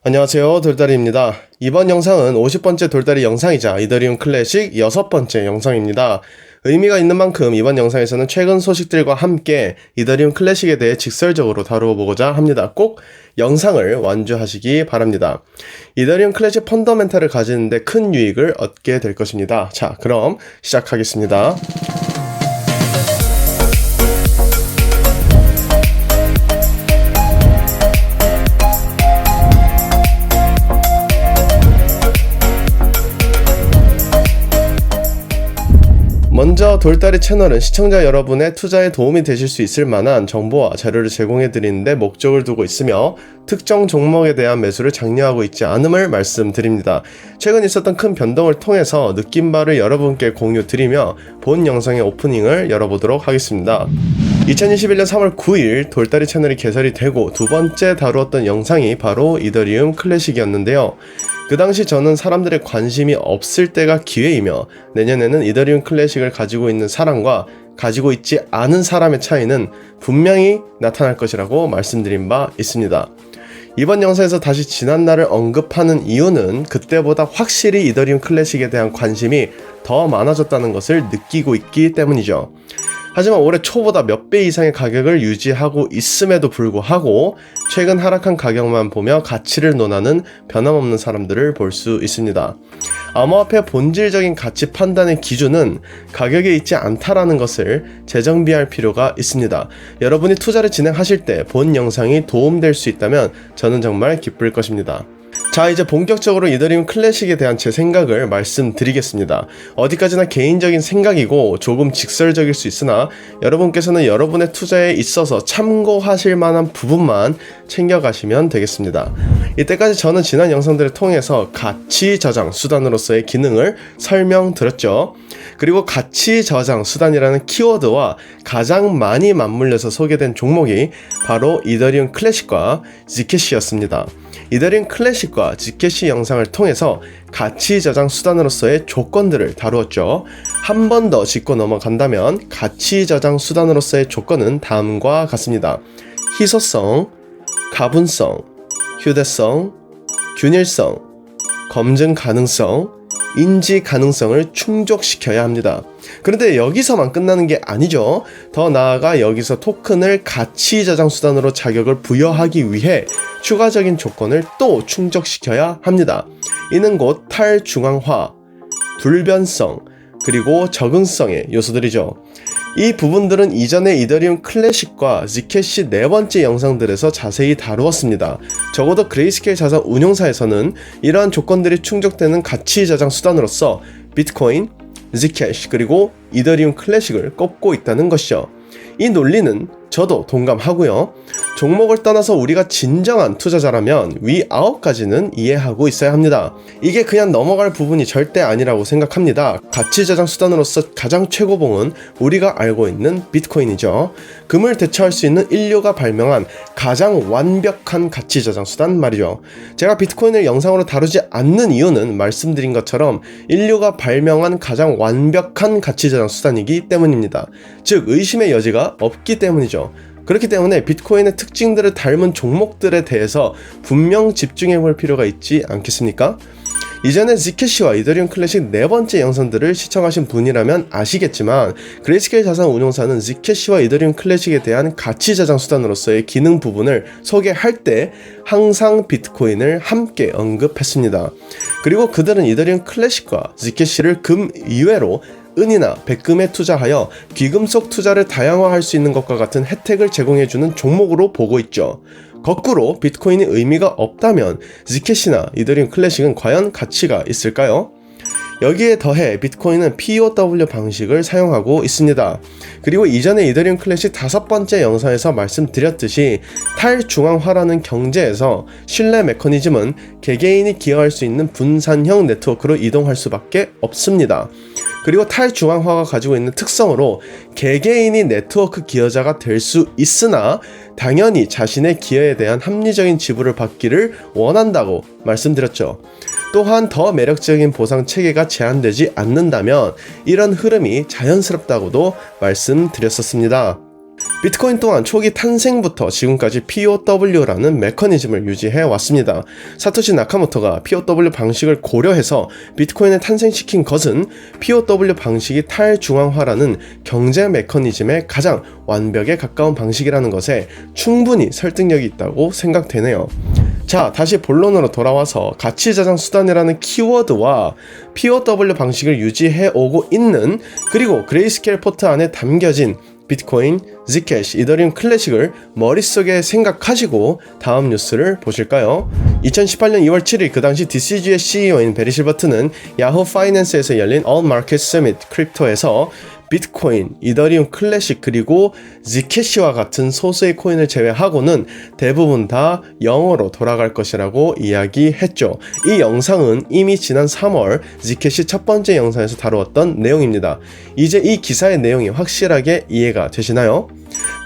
안녕하세요, 돌다리입니다. 이번 영상은 50번째 돌다리 영상이자 이더리움 클래식 6번째 영상입니다. 의미가 있는 만큼 이번 영상에서는 최근 소식들과 함께 이더리움 클래식에 대해 직설적으로 다루어 보고자 합니다. 꼭 영상을 완주하시기 바랍니다. 이더리움 클래식 펀더멘탈을 가지는데 큰 유익을 얻게 될 것입니다. 자, 그럼 시작하겠습니다. 먼저 돌다리 채널은 시청자 여러분의 투자에 도움이 되실 수 있을 만한 정보와 자료를 제공해 드리는데 목적을 두고 있으며 특정 종목에 대한 매수를 장려하고 있지 않음을 말씀드립니다. 최근 있었던 큰 변동을 통해서 느낀 바를 여러분께 공유 드리며 본 영상의 오프닝을 열어보도록 하겠습니다. 2021년 3월 9일 돌다리 채널이 개설이 되고 두 번째 다루었던 영상이 바로 이더리움 클래식이었는데요. 그 당시 저는 사람들의 관심이 없을 때가 기회이며 내년에는 이더리움 클래식을 가지고 있는 사람과 가지고 있지 않은 사람의 차이는 분명히 나타날 것이라고 말씀드린 바 있습니다. 이번 영상에서 다시 지난날을 언급하는 이유는 그때보다 확실히 이더리움 클래식에 대한 관심이 더 많아졌다는 것을 느끼고 있기 때문이죠. 하지만 올해 초보다 몇 배 이상의 가격을 유지하고 있음에도 불구하고 최근 하락한 가격만 보며 가치를 논하는 변함없는 사람들을 볼 수 있습니다. 암호화폐 본질적인 가치 판단의 기준은 가격에 있지 않다라는 것을 재정비할 필요가 있습니다. 여러분이 투자를 진행하실 때 본 영상이 도움될 수 있다면 저는 정말 기쁠 것입니다. 자, 이제 본격적으로 이더리움 클래식에 대한 제 생각을 말씀드리겠습니다. 어디까지나 개인적인 생각이고 조금 직설적일 수 있으나 여러분께서는 여러분의 투자에 있어서 참고하실 만한 부분만 챙겨가시면 되겠습니다. 이때까지 저는 지난 영상들을 통해서 가치 저장 수단으로서의 기능을 설명드렸죠. 그리고 가치 저장 수단이라는 키워드와 가장 많이 맞물려서 소개된 종목이 바로 이더리움 클래식과 지캐시였습니다. 이더리움 클래식과 지캐시 영상을 통해서 가치 저장 수단으로서의 조건들을 다루었죠. 한 번 더 짚고 넘어간다면 가치 저장 수단으로서의 조건은 다음과 같습니다. 희소성, 가분성, 휴대성, 균일성, 검증 가능성, 인지 가능성을 충족시켜야 합니다. 그런데 여기서만 끝나는 게 아니죠. 더 나아가 여기서 토큰을 가치 저장 수단으로 자격을 부여하기 위해 추가적인 조건을 또 충족시켜야 합니다. 이는 곧 탈중앙화, 불변성, 그리고 적응성의 요소들이죠. 이 부분들은 이전의 이더리움 클래식과 지캐시 네 번째 영상들에서 자세히 다루었습니다. 적어도 그레이스케일 자산 운용사에서는 이러한 조건들이 충족되는 가치 저장 수단으로서 비트코인, 지캐시 그리고 이더리움 클래식을 꼽고 있다는 것이죠. 이 논리는 저도 동감하고요. 종목을 떠나서 우리가 진정한 투자자라면 위 9가지는 이해하고 있어야 합니다. 이게 그냥 넘어갈 부분이 절대 아니라고 생각합니다. 가치 저장 수단으로서 가장 최고봉은 우리가 알고 있는 비트코인이죠. 금을 대처할 수 있는 인류가 발명한 가장 완벽한 가치 저장 수단 말이죠. 제가 비트코인을 영상으로 다루지 않는 이유는 말씀드린 것처럼 인류가 발명한 가장 완벽한 가치 저장 수단이기 때문입니다. 즉 의심의 여지가 없기 때문이죠. 그렇기 때문에 비트코인의 특징들을 닮은 종목들에 대해서 분명 집중해 볼 필요가 있지 않겠습니까? 이전에 지캐시와 이더리움 클래식 네 번째 영상들을 시청하신 분이라면 아시겠지만 그레이스케일 자산 운용사는 지캐시와 이더리움 클래식에 대한 가치 저장 수단으로서의 기능 부분을 소개할 때 항상 비트코인을 함께 언급했습니다. 그리고 그들은 이더리움 클래식과 지캐시를 금 이외로 은이나 백금에 투자하여 귀금속 투자를 다양화할 수 있는 것과 같은 혜택을 제공해주는 종목으로 보고 있죠. 거꾸로 비트코인이 의미가 없다면 지캐시나 이더리움 클래식은 과연 가치가 있을까요? 여기에 더해 비트코인은 POW 방식을 사용하고 있습니다. 그리고 이전에 이더리움 클래식 5번째 영상에서 말씀드렸듯이 탈중앙화라는 경제에서 신뢰 메커니즘은 개개인이 기여할 수 있는 분산형 네트워크로 이동할 수밖에 없습니다. 그리고 탈중앙화가 가지고 있는 특성으로 개개인이 네트워크 기여자가 될 수 있으나 당연히 자신의 기여에 대한 합리적인 지불을 받기를 원한다고 말씀드렸죠. 또한 더 매력적인 보상 체계가 제한되지 않는다면 이런 흐름이 자연스럽다고도 말씀드렸었습니다. 비트코인 또한 초기 탄생부터 지금까지 POW라는 메커니즘을 유지해 왔습니다. 사토시 나카모토가 POW 방식을 고려해서 비트코인을 탄생시킨 것은 POW 방식이 탈중앙화라는 경제 메커니즘의 가장 완벽에 가까운 방식이라는 것에 충분히 설득력이 있다고 생각되네요. 자, 다시 본론으로 돌아와서 가치저장 수단이라는 키워드와 POW 방식을 유지해 오고 있는, 그리고 그레이스케일 포트 안에 담겨진 비트코인, Zcash, 이더리움 클래식을 머릿속에 생각하시고 다음 뉴스를 보실까요? 2018년 2월 7일 그 당시 DCG의 CEO인 베리 실버트는 야후 파이낸스에서 열린 All Market Summit 크립토에서 비트코인, 이더리움 클래식 그리고 Zcash와 같은 소수의 코인을 제외하고는 대부분 다 0으로 돌아갈 것이라고 이야기했죠. 이 영상은 이미 지난 3월 Zcash 첫 번째 영상에서 다루었던 내용입니다. 이제 이 기사의 내용이 확실하게 이해가 되시나요?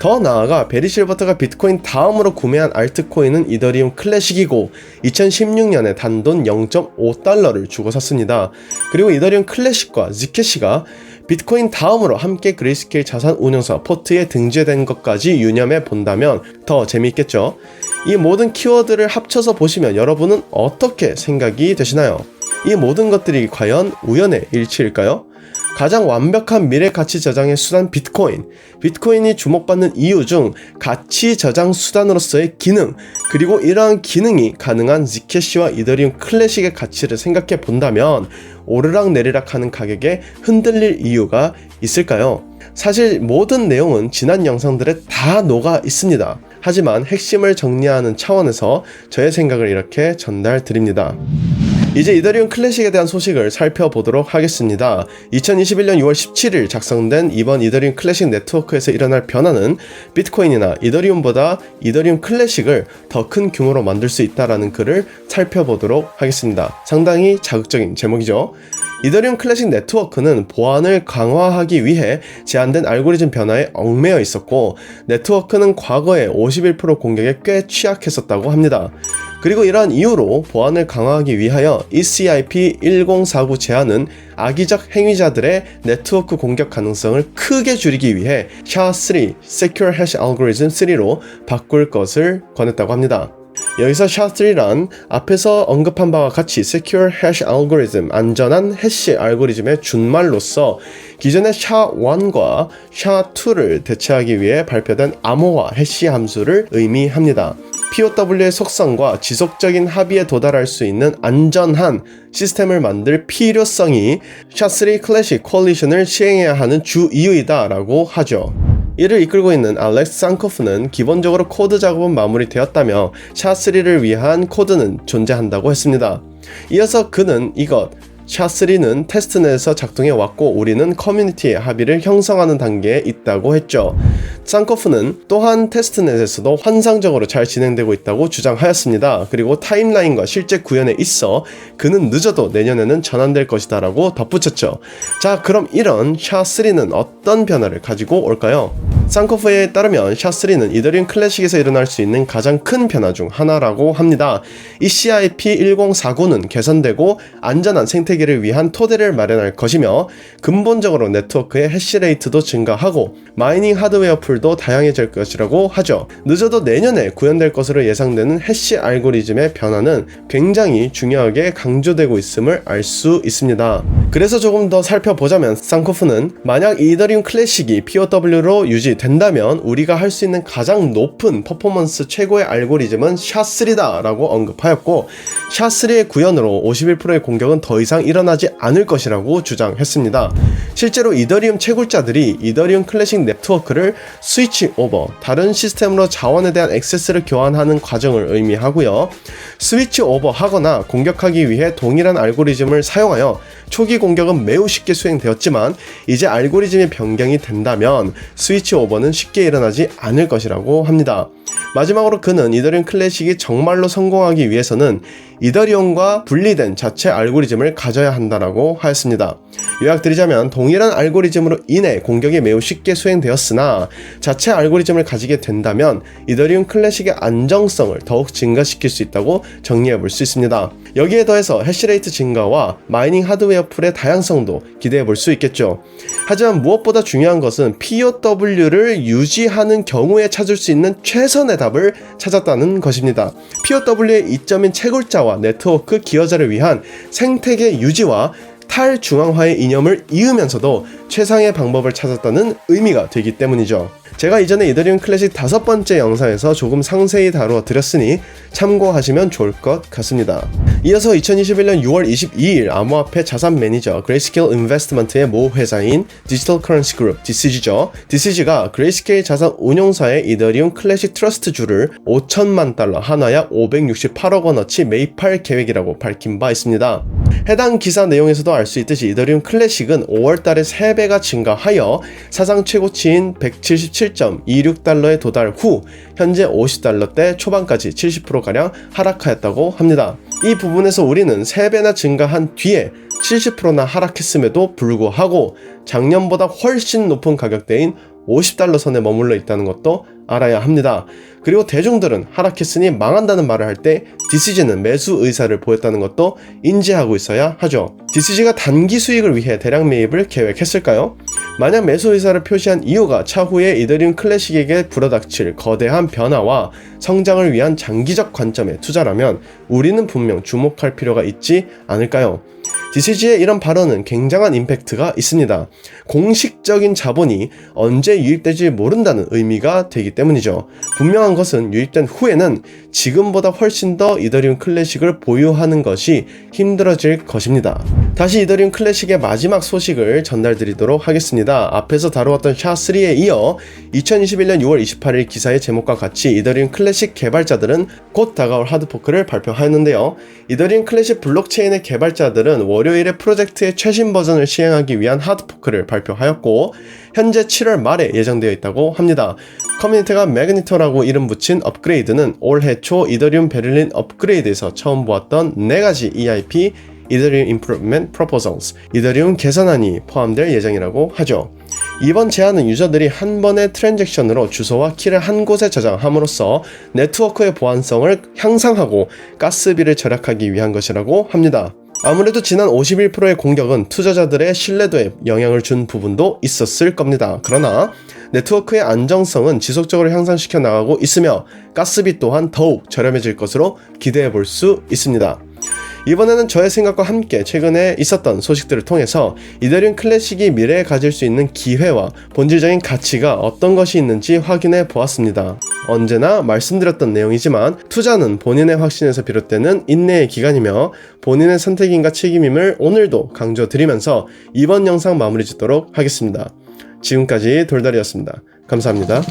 더 나아가 베리 실버트가 비트코인 다음으로 구매한 알트코인은 이더리움 클래식이고 2016년에 단돈 0.5달러를 주고 샀습니다. 그리고 이더리움 클래식과 Zcash가 비트코인 다음으로 함께 그레이스케일 자산 운용사 포트에 등재된 것까지 유념해 본다면 더 재미있겠죠? 이 모든 키워드를 합쳐서 보시면 여러분은 어떻게 생각이 되시나요? 이 모든 것들이 과연 우연의 일치일까요? 가장 완벽한 미래 가치 저장의 수단 비트코인이 주목받는 이유 중 가치 저장 수단으로서의 기능, 그리고 이러한 기능이 가능한 Zcash와 이더리움 클래식의 가치를 생각해 본다면 오르락 내리락 하는 가격에 흔들릴 이유가 있을까요? 사실 모든 내용은 지난 영상들에 다 녹아 있습니다. 하지만 핵심을 정리하는 차원에서 저의 생각을 이렇게 전달드립니다. 이제 이더리움 클래식에 대한 소식을 살펴보도록 하겠습니다. 2021년 6월 17일 작성된 이번 이더리움 클래식 네트워크에서 일어날 변화는 비트코인이나 이더리움보다 이더리움 클래식을 더 큰 규모로 만들 수 있다라는 글을 살펴보도록 하겠습니다. 상당히 자극적인 제목이죠. 이더리움 클래식 네트워크는 보안을 강화하기 위해 제한된 알고리즘 변화에 얽매여 있었고 네트워크는 과거에 51% 공격에 꽤 취약했었다고 합니다. 그리고 이러한 이유로 보안을 강화하기 위하여 ECIP1049 제한은 악의적 행위자들의 네트워크 공격 가능성을 크게 줄이기 위해 SHA-3 Secure Hash Algorithm 3로 바꿀 것을 권했다고 합니다. 여기서 SHA-3란 앞에서 언급한 바와 같이 Secure Hash Algorithm, 안전한 해시 알고리즘의 준말로서 기존의 SHA-1과 SHA-2를 대체하기 위해 발표된 암호화 해시 함수를 의미합니다. POW의 속성과 지속적인 합의에 도달할 수 있는 안전한 시스템을 만들 필요성이 SHA-3 클래식 콜리션을 시행해야 하는 주 이유이다 라고 하죠. 이를 이끌고 있는 알렉스 산코프는 기본적으로 코드 작업은 마무리되었다며 SHA-3를 위한 코드는 존재한다고 했습니다. 이어서 그는 이것 SHA-3는 테스트넷에서 작동해 왔고 우리는 커뮤니티의 합의를 형성하는 단계에 있다고 했죠. 산코프는 또한 테스트넷에서도 환상적으로 잘 진행되고 있다고 주장하였습니다. 그리고 타임라인과 실제 구현에 있어 그는 늦어도 내년에는 전환될 것이다 라고 덧붙였죠. 자, 그럼 이런 SHA-3는 어떤 변화를 가지고 올까요? 산코프에 따르면 SHA-3는 이더리움 클래식에서 일어날 수 있는 가장 큰 변화 중 하나라고 합니다. ECIP1049는 개선되고 안전한 생태계를 위한 토대를 마련할 것이며 근본적으로 네트워크의 해시레이트도 증가하고 마이닝 하드웨어 풀도 다양해질 것이라고 하죠. 늦어도 내년에 구현될 것으로 예상되는 해시 알고리즘의 변화는 굉장히 중요하게 강조되고 있음을 알 수 있습니다. 그래서 조금 더 살펴보자면 산코프는 만약 이더리움 클래식이 POW로 유지된다면 우리가 할 수 있는 가장 높은 퍼포먼스 최고의 알고리즘은 SHA-3다 라고 언급하였고 SHA-3의 구현으로 51%의 공격은 더 이상 일어나지 않을 것이라고 주장했습니다. 실제로 이더리움 채굴자들이 이더리움 클래식 네트워크를 스위치 오버, 다른 시스템으로 자원에 대한 액세스를 교환하는 과정을 의미하고요. 스위치 오버 하거나 공격하기 위해 동일한 알고리즘을 사용하여 초기 공격은 매우 쉽게 수행되었지만 이제 알고리즘이 변경이 된다면 스위치 오버는 쉽게 일어나지 않을 것이라고 합니다. 마지막으로 그는 이더리움 클래식이 정말로 성공하기 위해서는 이더리움과 분리된 자체 알고리즘을 가져야 한다라고 하였습니다. 요약드리자면 동일한 알고리즘으로 인해 공격이 매우 쉽게 수행되었으나 자체 알고리즘을 가지게 된다면 이더리움 클래식의 안정성을 더욱 증가시킬 수 있다고 정리해 볼 수 있습니다. 여기에 더해서 해시레이트 증가와 마이닝 하드웨어 풀의 다양성도 기대해 볼 수 있겠죠. 하지만 무엇보다 중요한 것은 POW를 유지하는 경우에 찾을 수 있는 최선의 답을 찾았다는 것입니다. POW의 이점인 채굴자와 네트워크 기여자를 위한 생태계 유지와 탈중앙화의 이념을 이으면서도 최상의 방법을 찾았다는 의미가 되기 때문이죠. 제가 이전에 이더리움 클래식 5번째 영상에서 조금 상세히 다루어 드렸으니 참고하시면 좋을 것 같습니다. 이어서 2021년 6월 22일 암호화폐 자산 매니저 그레이스케일 인베스트먼트의 모 회사인 디지털 커런시 그룹 DCG죠. DCG가 그레이스케일 자산 운용사의 이더리움 클래식 트러스트주를 5천만 달러 하나약 568억 원어치 매입할 계획이라고 밝힌 바 있습니다. 해당 기사 내용에서도 알 수 있듯이 이더리움 클래식은 5월달에 3배가 증가하여 사상 최고치인 177.26달러에 도달 후 현재 50달러대 초반까지 70%가량 하락하였다고 합니다. 이 부분에서 우리는 3배나 증가한 뒤에 70%나 하락했음에도 불구하고 작년보다 훨씬 높은 가격대인 50달러 선에 머물러 있다는 것도 알아야 합니다. 그리고 대중들은 하락했으니 망한다는 말을 할 때 DCG는 매수 의사를 보였다는 것도 인지하고 있어야 하죠. DCG가 단기 수익을 위해 대량 매입을 계획했을까요? 만약 매수 의사를 표시한 이유가 차후에 이더리움 클래식에게 불어닥칠 거대한 변화와 성장을 위한 장기적 관점의 투자라면 우리는 분명 주목할 필요가 있지 않을까요? DCG의 이런 발언은 굉장한 임팩트가 있습니다. 공식적인 자본이 언제 유입될지 모른다는 의미가 되기 때문이죠. 분명한 것은 유입된 후에는 지금보다 훨씬 더 이더리움 클래식을 보유하는 것이 힘들어질 것입니다. 다시 이더리움 클래식의 마지막 소식을 전달드리도록 하겠습니다. 앞에서 다루었던 샤3에 이어 2021년 6월 28일 기사의 제목과 같이 이더리움 클래식 개발자들은 곧 다가올 하드포크를 발표하였는데요. 이더리움 클래식 블록체인의 개발자들은 월요일에 프로젝트의 최신 버전을 시행하기 위한 하드포크를 발표하였고 현재 7월 말에 예정되어 있다고 합니다. 커뮤니티가 매그니터라고 이름 붙인 업그레이드는 올해 초 이더리움 베를린 업그레이드에서 처음 보았던 4가지 EIP 이더리움 Improvement Proposals, 이더리움 개선안이 포함될 예정이라고 하죠. 이번 제안은 유저들이 한 번의 트랜잭션으로 주소와 키를 한 곳에 저장함으로써 네트워크의 보안성을 향상하고 가스비를 절약하기 위한 것이라고 합니다. 아무래도 지난 51%의 공격은 투자자들의 신뢰도에 영향을 준 부분도 있었을 겁니다. 그러나 네트워크의 안정성은 지속적으로 향상시켜 나가고 있으며 가스비 또한 더욱 저렴해질 것으로 기대해 볼 수 있습니다. 이번에는 저의 생각과 함께 최근에 있었던 소식들을 통해서 이더리움 클래식이 미래에 가질 수 있는 기회와 본질적인 가치가 어떤 것이 있는지 확인해 보았습니다. 언제나 말씀드렸던 내용이지만 투자는 본인의 확신에서 비롯되는 인내의 기간이며 본인의 선택인과 책임임을 오늘도 강조드리면서 이번 영상 마무리 짓도록 하겠습니다. 지금까지 돌다리였습니다. 감사합니다.